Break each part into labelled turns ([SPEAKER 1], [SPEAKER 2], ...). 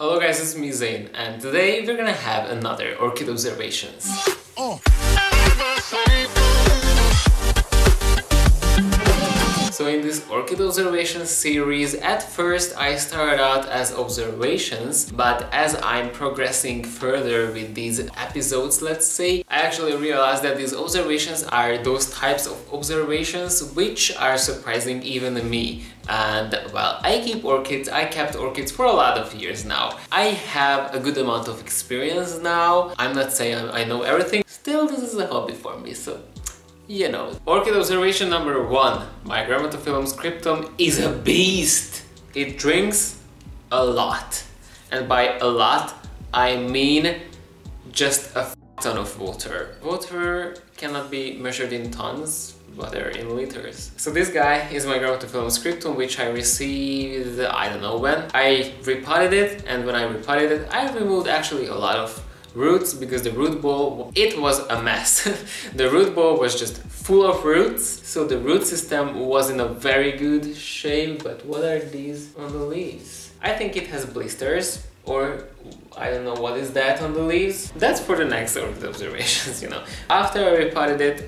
[SPEAKER 1] Hello guys, it's me Zain, and today we're gonna have another Orchid Observations. So in this Orchid Observation series, at first I started out as observations, but as I'm progressing further with these episodes, let's say, I actually realized that these observations are those types of observations which are surprising even me. And well, I kept orchids for a lot of years now. I have a good amount of experience now. I'm not saying I know everything, still this is a hobby for me, so you know. Orchid observation number 1. My Grammatophyllum scriptum is a beast. It drinks a lot. And by a lot, I mean just a ton of water. Water cannot be measured in tons, but in liters. So this guy is my Grammatophyllum scriptum, which I received, I don't know when. I repotted it, and when I repotted it, I removed actually a lot of roots, because the root ball, it was a mess. The root ball was just full of roots, so the root system was in a very good shape. But what are these on the leaves? I think it has blisters, or I don't know what is that on the leaves. That's for the next Orchid Observations, you know. After I repotted it,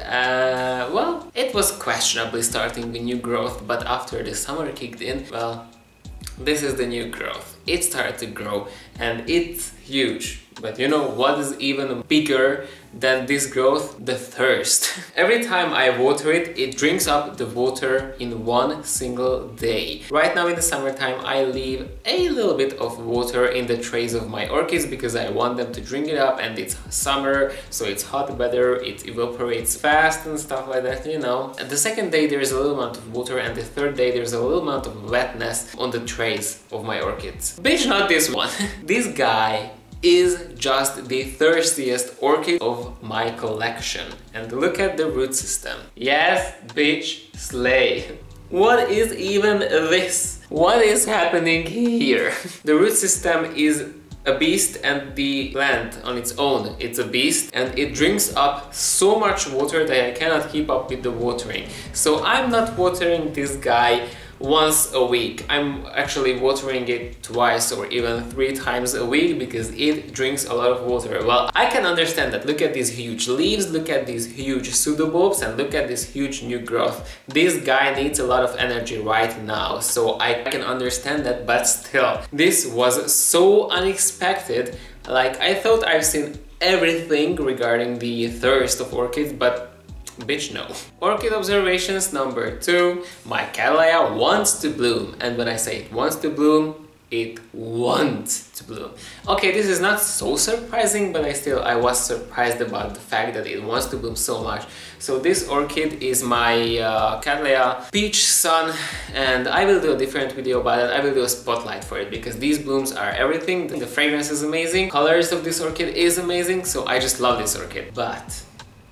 [SPEAKER 1] well, it was questionably starting the new growth, but after the summer kicked in, well, this is the new growth. It started to grow and it's huge. But you know what is even bigger than this growth? The thirst. Every time I water it, it drinks up the water in one single day. Right now in the summertime, I leave a little bit of water in the trays of my orchids because I want them to drink it up, and it's summer, so it's hot weather, it evaporates fast and stuff like that, you know. And the second day there's a little amount of water, and the third day there's a little amount of wetness on the trays of my orchids. Bitch, not this one. This guy is just the thirstiest orchid of my collection. And look at the root system. Yes, bitch, slay. What is even this? What is happening here? The root system is a beast, and the plant on its own, it's a beast, and it drinks up so much water that I cannot keep up with the watering. So I'm not watering this guy once a week. I'm actually watering it twice or even 3 times a week because it drinks a lot of water. Well, I can understand that. Look at these huge leaves, look at these huge pseudobulbs, and look at this huge new growth. This guy needs a lot of energy right now, so I can understand that, but still, this was so unexpected. Like, I thought I've seen everything regarding the thirst of orchids, but bitch, no. Orchid Observations number 2. My Cattleya wants to bloom. And when I say it wants to bloom, it wants to bloom. Okay, this is not so surprising, but I was surprised about the fact that it wants to bloom so much. So this orchid is my Cattleya Peach Sun, and I will do a different video about it. I will do a spotlight for it because these blooms are everything. The fragrance is amazing, colors of this orchid is amazing, so I just love this orchid. But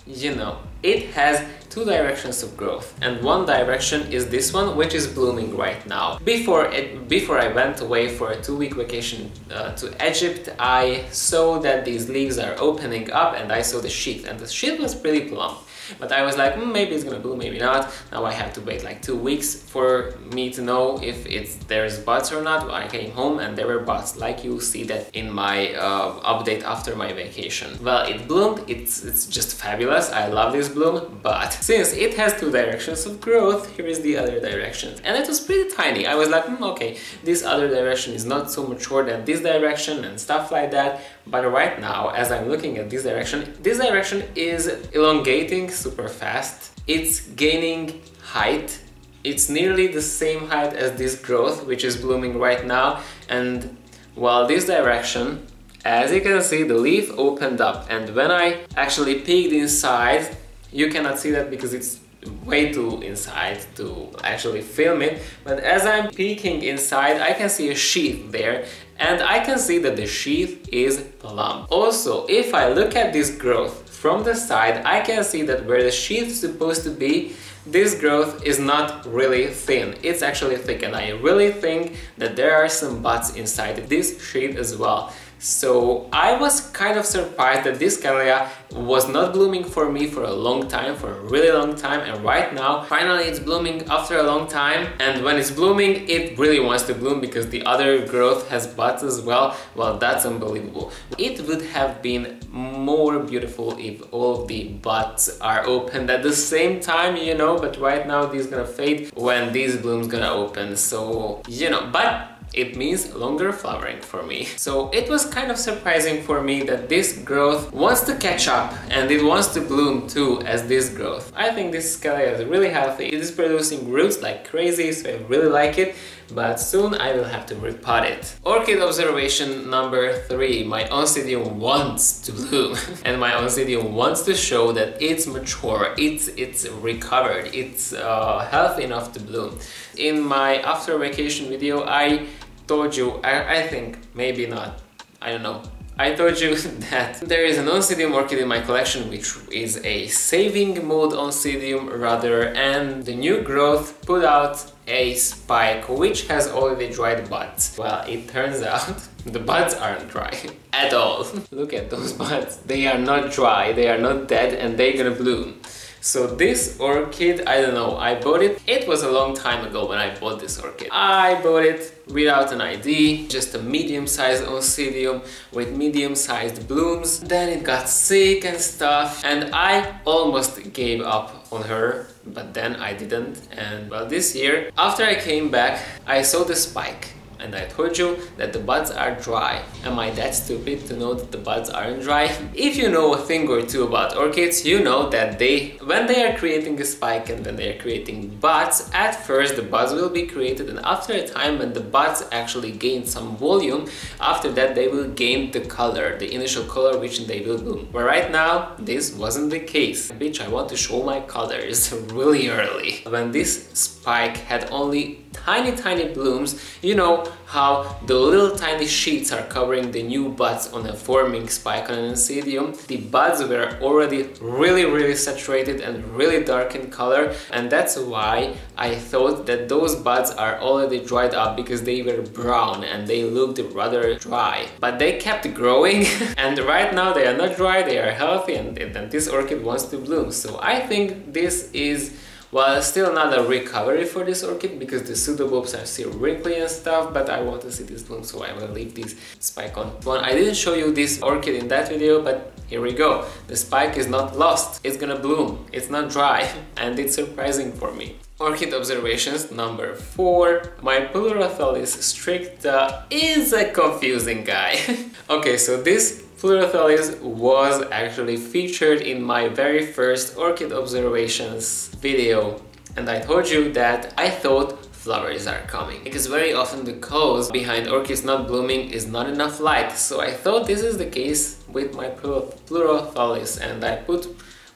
[SPEAKER 1] you know, it has 2 directions of growth, and one direction is this one, which is blooming right now. Before I went away for a 2-week vacation to Egypt, I saw that these leaves are opening up, and I saw the sheath, and the sheath was pretty plump. But I was like, maybe it's gonna bloom, maybe not. Now I have to wait like 2 weeks for me to know if there's buds or not. I came home and there were buds, like you see that in my update after my vacation. Well, it bloomed, it's just fabulous, I love this bloom, but since it has 2 directions of growth, here is the other direction. And it was pretty tiny. I was like, okay, this other direction is not so mature than this direction and stuff like that. But right now, as I'm looking at this direction is elongating super fast. It's gaining height. It's nearly the same height as this growth, which is blooming right now. And while this direction, as you can see, the leaf opened up. And when I actually peeked inside, you cannot see that because it's way too inside to actually film it, but as I'm peeking inside, I can see a sheath there, and I can see that the sheath is plump. Also, if I look at this growth from the side, I can see that where the sheath is supposed to be, this growth is not really thin, it's actually thick, and I really think that there are some buds inside this sheet as well. So I was kind of surprised that this camellia was not blooming for me for a long time, for a really long time, and right now finally it's blooming after a long time. And when it's blooming, it really wants to bloom because the other growth has buds as well. Well, that's unbelievable. It would have been more beautiful if all of the buds are opened at the same time, you know, but right now these gonna fade when these blooms gonna open, so you know, but it means longer flowering for me. So it was kind of surprising for me that this growth wants to catch up and it wants to bloom too as this growth. I think this camellia is really healthy. It is producing roots like crazy, so I really like it, but soon I will have to repot it. Orchid observation number 3. My Oncidium wants to bloom and my Oncidium wants to show that it's mature, it's recovered, it's healthy enough to bloom. In my after vacation video I told you, I think, maybe not, I don't know, I told you that there is an Oncidium orchid in my collection which is a saving mode Oncidium rather, and the new growth put out a spike which has already dried buds. Well, it turns out the buds aren't dry at all. Look at those buds, they are not dry, they are not dead, and they're gonna bloom. So this orchid, I don't know, I bought it. It was a long time ago when I bought this orchid. I bought it without an ID, just a medium-sized Oncidium with medium-sized blooms. Then it got sick and stuff, and I almost gave up on her, but then I didn't. And well, this year, after I came back, I saw the spike. And I told you that the buds are dry. Am I that stupid to know that the buds aren't dry? If you know a thing or two about orchids, you know that when they are creating a spike and when they are creating buds, at first the buds will be created, and after a time when the buds actually gain some volume, after that they will gain the color, the initial color which they will bloom. But right now, this wasn't the case. Bitch, I want to show my colors really early. When this spike had only tiny blooms, you know how the little tiny sheets are covering the new buds on a forming spike on an Oncidium. The buds were already really saturated and really dark in color, and that's why I thought that those buds are already dried up, because they were brown and they looked rather dry. But they kept growing and right now they are not dry, they are healthy, and this orchid wants to bloom. So I think this is, well, still not a recovery for this orchid because the pseudobulbs are still wrinkly and stuff, but I want to see this bloom, so I will leave this spike on. I didn't show you this orchid in that video, but here we go. The spike is not lost, it's gonna bloom, it's not dry, and it's surprising for me. Orchid observations number 4. My Pleurophthallis stricta is a confusing guy. Okay, so this Pleurophthallis was actually featured in my very first Orchid Observations video, and I told you that I thought flowers are coming, because very often the cause behind orchids not blooming is not enough light. So I thought this is the case with my Pleurophthallis, and I put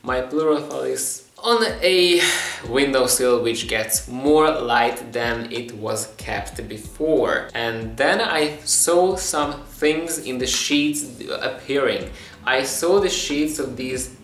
[SPEAKER 1] my Pleurophthallis on a windowsill which gets more light than it was kept before. And then I saw some things in the sheets appearing. I saw the sheets of these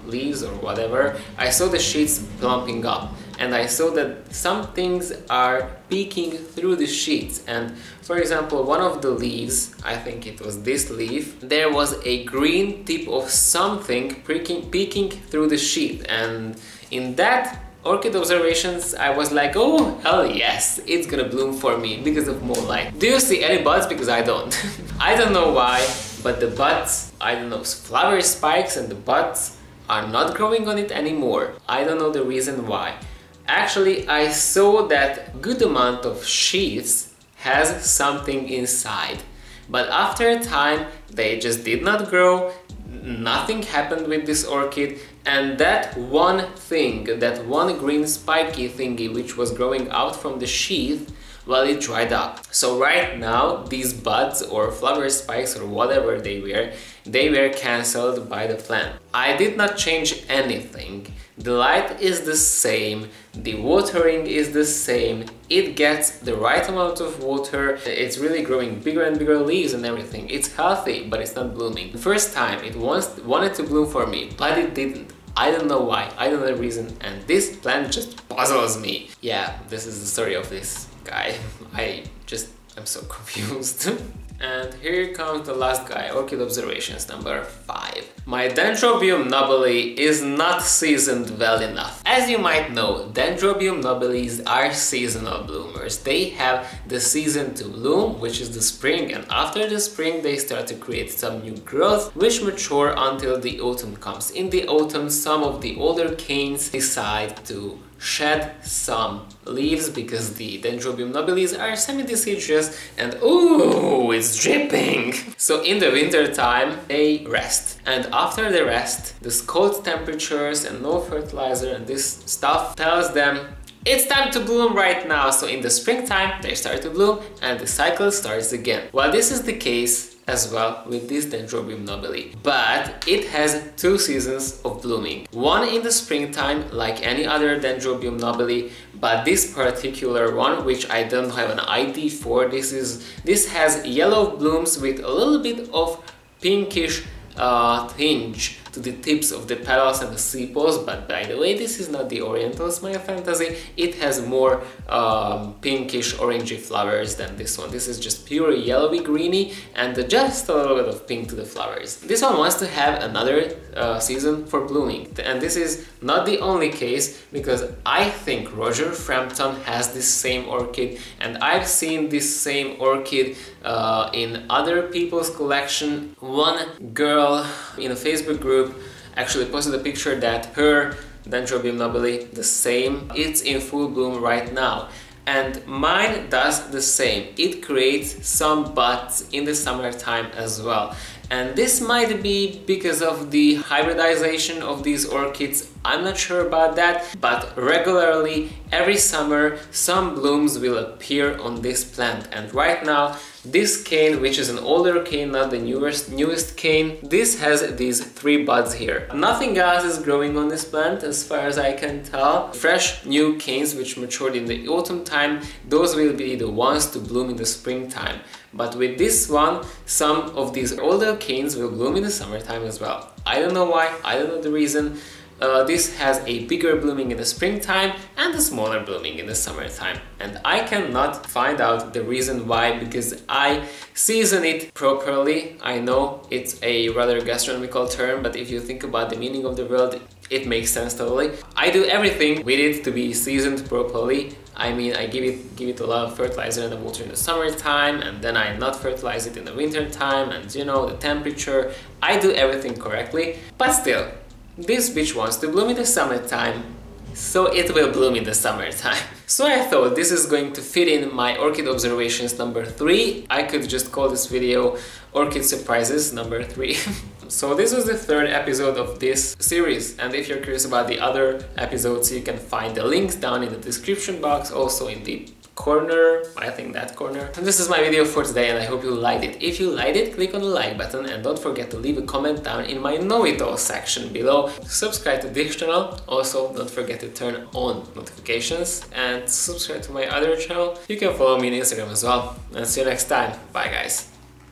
[SPEAKER 1] leaves or whatever. I saw the sheets plumping up, and I saw that some things are peeking through the sheets. And for example, one of the leaves, I think it was this leaf, there was a green tip of something peeking through the sheet, and in that Orchid Observations I was like, oh hell yes, it's gonna bloom for me because of more light. Do you see any buds? Because I don't. I don't know why, but the buds, I don't know, flower spikes and the buds are not growing on it anymore. I don't know the reason why. Actually, I saw that good amount of sheaths has something inside, but after a time they just did not grow. Nothing happened with this orchid, and that one thing, that one green spiky thingy which was growing out from the sheath, well, it dried up. So right now these buds or flower spikes or whatever they were cancelled by the plant. I did not change anything. The light is the same, the watering is the same, it gets the right amount of water, it's really growing bigger and bigger leaves and everything. It's healthy, but it's not blooming. The first time it wanted to bloom for me, but it didn't. I don't know why, I don't know the reason, and this plant just puzzles me. Yeah, this is the story of this guy. I'm so confused. And here comes the last guy, Orchid Observations number 5. My Dendrobium nobile is not seasoned well enough. As you might know, Dendrobium nobiles are seasonal bloomers. They have the season to bloom, which is the spring, and after the spring they start to create some new growth, which mature until the autumn comes. In the autumn, some of the older canes decide to shed some leaves because the Dendrobium nobiles are semi-deciduous and ooh, it's dripping! So in the winter time they rest, and after the rest, the cold temperatures and no fertilizer and this stuff tells them it's time to bloom right now. So in the springtime they start to bloom and the cycle starts again. Well, this is the case as well with this Dendrobium nobile, but it has 2 seasons of blooming. One in the springtime like any other Dendrobium nobile, but this particular one, which I don't have an ID for, this has yellow blooms with a little bit of pinkish tinge to the tips of the petals and the sepals. But by the way, this is not the Oriental Smile Fantasy. It has more pinkish orangey flowers than this one. This is just pure yellowy greeny and just a little bit of pink to the flowers. This one wants to have another season for blooming, and this is not the only case, because I think Roger Frampton has this same orchid, and I've seen this same orchid in other people's collection. One girl in a Facebook group actually posted a picture that her Dendrobium nobile, the same, it's in full bloom right now. And mine does the same. It creates some buds in the summertime as well. And this might be because of the hybridization of these orchids. I'm not sure about that, but regularly every summer some blooms will appear on this plant. And right now this cane, which is an older cane, not the newest cane, this has these 3 buds here. Nothing else is growing on this plant as far as I can tell. Fresh new canes which matured in the autumn time, those will be the ones to bloom in the springtime. But with this one, some of these older canes will bloom in the summertime as well. I don't know why, I don't know the reason. This has a bigger blooming in the springtime and a smaller blooming in the summertime. And I cannot find out the reason why, because I season it properly. I know it's a rather gastronomical term, but if you think about the meaning of the word, it makes sense totally. I do everything with it to be seasoned properly. I mean, I give it a lot of fertilizer and water in the summertime, and then I not fertilize it in the winter time, and you know, the temperature. I do everything correctly, but still, this bitch wants to bloom in the summertime, so it will bloom in the summertime. So I thought this is going to fit in my Orchid Observations number 3. I could just call this video Orchid Surprises number 3. So this was the 3rd episode of this series, and if you're curious about the other episodes, you can find the links down in the description box, also in the corner, I think that corner. And this is my video for today, and I hope you liked it. If you liked it, click on the like button and don't forget to leave a comment down in my know-it-all section below. Subscribe to this channel, also don't forget to turn on notifications and subscribe to my other channel. You can follow me on Instagram as well, and see you next time. Bye guys.